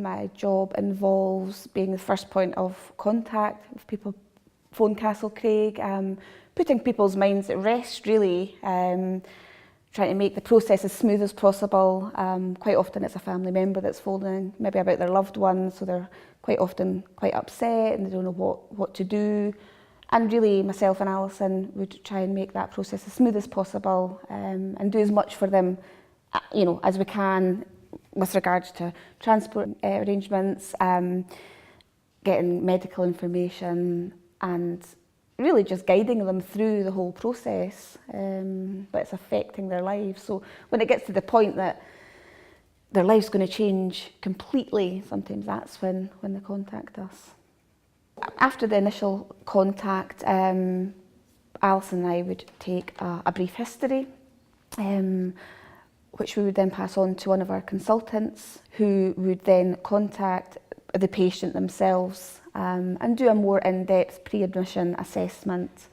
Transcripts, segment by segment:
my job involves being the first point of contact if people phone Castlecraig, putting people's minds at rest really, trying to make the process as smooth as possible. Quite often it's a family member that's phoning, maybe about their loved one, so they're quite often quite upset and they don't know what to do. And really myself and Alison would try and make that process as smooth as possible, and do as much for them as we can with regards to transport arrangements, getting medical information, and really just guiding them through the whole process, but it's affecting their lives. So when it gets to the point that their life's going to change completely, sometimes that's when they contact us. After the initial contact, Alison and I would take a brief history, which we would then pass on to one of our consultants, who would then contact the patient themselves and do a more in-depth pre-admission assessment.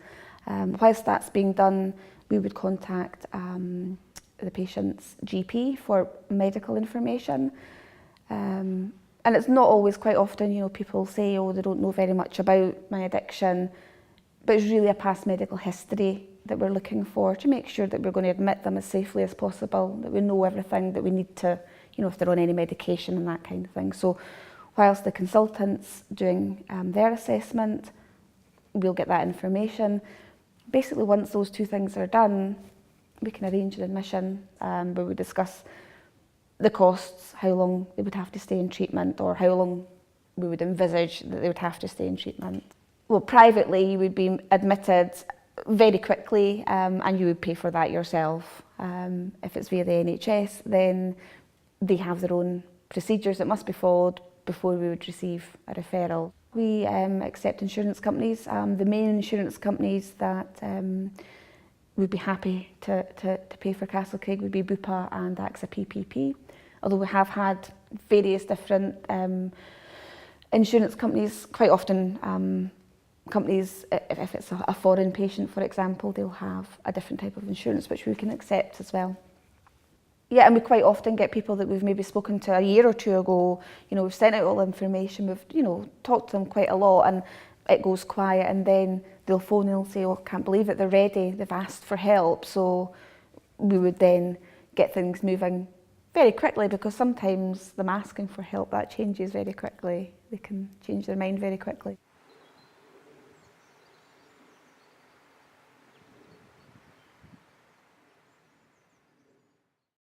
Whilst that's being done, we would contact the patient's GP for medical information. And it's not always, quite often, people say, oh, they don't know very much about my addiction, but it's really a past medical history that we're looking for to make sure that we're going to admit them as safely as possible, that we know everything that we need to, if they're on any medication and that kind of thing. So whilst the consultant's doing their assessment, we'll get that information. Basically, once those two things are done, we can arrange an admission where we discuss the costs, how long they would have to stay in treatment, or how long we would envisage that they would have to stay in treatment. Well, privately, you would be admitted very quickly, and you would pay for that yourself. If it's via the NHS, then they have their own procedures that must be followed before we would receive a referral. We accept insurance companies. The main insurance companies that would be happy to pay for Castlecraig would be Bupa and AXA PPP. Although we have had various different insurance companies, quite often companies, if it's a foreign patient, for example, they'll have a different type of insurance which we can accept as well. Yeah, and we quite often get people that we've maybe spoken to a year or two ago. We've sent out all the information, we've talked to them quite a lot, and it goes quiet, and then they'll phone and they'll say, oh, I can't believe it, they're ready, they've asked for help. So we would then get things moving very quickly, because sometimes them asking for help, that changes very quickly. They can change their mind very quickly.